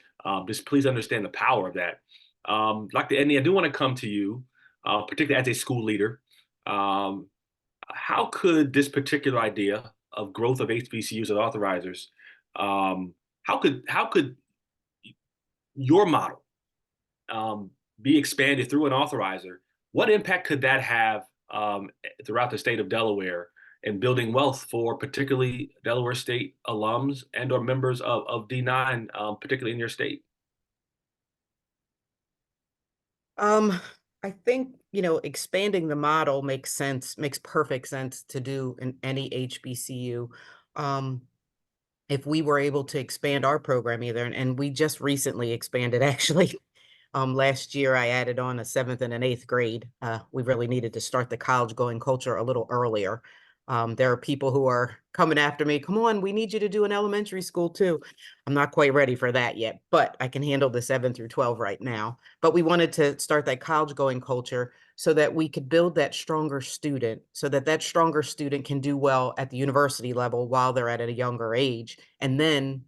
Just please understand the power of that. Dr. Edney, I do want to come to you, particularly as a school leader. How could this particular idea of growth of HBCUs and authorizers, how could your model be expanded through an authorizer? What impact could that have throughout the state of Delaware in building wealth for particularly Delaware State alums and or members of D9, particularly in your state? I think, expanding the model makes sense, makes perfect sense to do in any HBCU. If we were able to expand our program either, and we just recently expanded actually. Last year I added on a 7th and an 8th grade. We really needed to start the college going culture a little earlier. There are people who are coming after me. Come on, we need you to do an elementary school too. I'm not quite ready for that yet, but I can handle the 7 through 12 right now. But we wanted to start that college going culture so that we could build that stronger student, so that that stronger student can do well at the university level while they're at a younger age, and then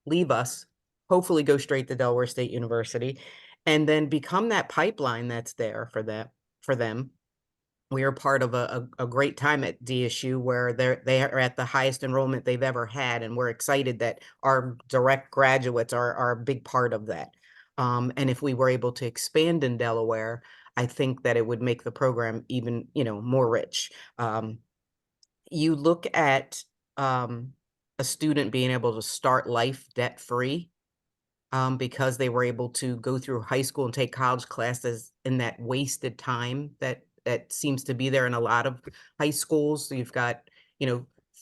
leave us, hopefully go straight to Delaware State University, and then become that pipeline that's there for them. We are part of a great time at DSU where they are at the highest enrollment they've ever had, and we're excited that our direct graduates are a big part of that. And if we were able to expand in Delaware, I think that it would make the program even, more rich. You look at a student being able to start life debt-free, because they were able to go through high school and take college classes in that wasted time that seems to be there in a lot of high schools. So you've got,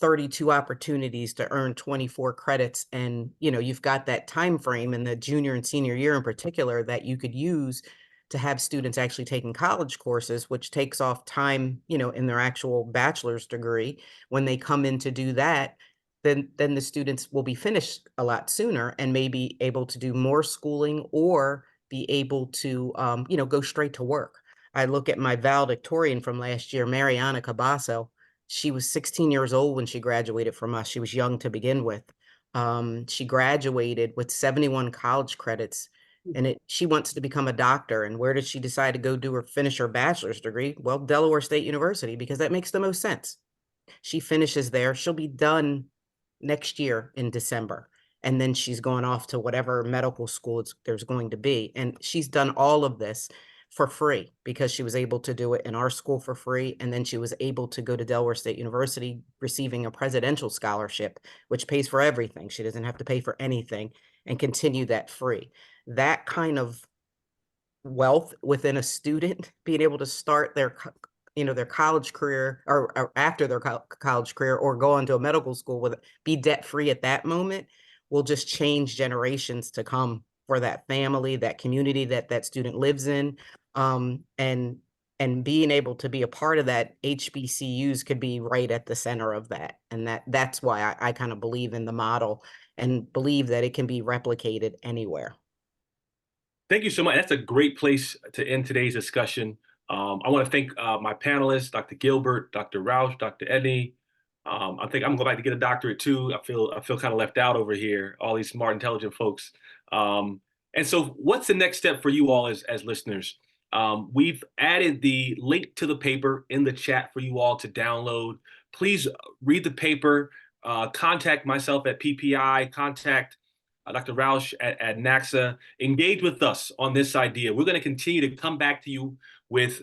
32 opportunities to earn 24 credits, and you've got that time frame in the junior and senior year in particular that you could use to have students actually taking college courses, which takes off time, in their actual bachelor's degree. When they come in to do that, then the students will be finished a lot sooner and may be able to do more schooling or be able to, go straight to work. I look at my valedictorian from last year, Mariana Cabasso. She was 16 years old when she graduated from us. She was young to begin with. She graduated with 71 college credits, and she wants to become a doctor. And where did she decide to go finish her bachelor's degree? Well, Delaware State University, because that makes the most sense. She finishes there. She'll be done next year in December. And then she's going off to whatever medical school there's going to be. And she's done all of this for free because she was able to do it in our school for free. And then she was able to go to Delaware State University receiving a presidential scholarship, which pays for everything. She doesn't have to pay for anything and continue that free. That kind of wealth within a student, being able to start their college career or after their college career or go on to a medical school with be debt free at that moment, will just change generations to come for that family, that community that student lives in. And and being able to be a part of that, HBCUs could be right at the center of that. And that's why I kind of believe in the model and believe that it can be replicated anywhere. Thank you so much. That's a great place to end today's discussion. I want to thank my panelists, Dr. Gilbert, Dr. Roush, Dr. Edney. I think I'm going back to get a doctorate too. I feel kind of left out over here, all these smart, intelligent folks. And so what's the next step for you all as listeners? We've added the link to the paper in the chat for you all to download. Please read the paper, contact myself at PPI, contact Dr. Roush at NACSA. Engage with us on this idea. We're going to continue to come back to you with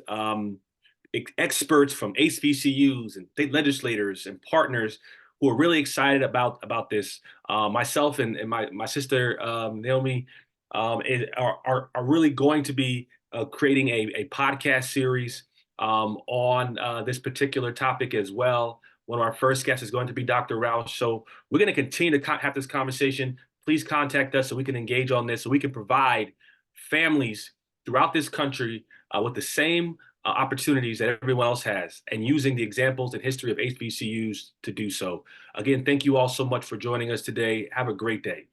experts from HBCUs and state legislators and partners who are really excited about this. Myself and my sister Naomi are really going to be creating a podcast series on this particular topic as well. One of our first guests is going to be Dr. Roush. So we're going to continue to have this conversation. Please contact us so we can engage on this, so we can provide families throughout this country with the same opportunities that everyone else has, and using the examples and history of HBCUs to do so. Again, thank you all so much for joining us today. Have a great day.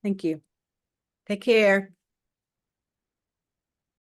Thank you. Take care.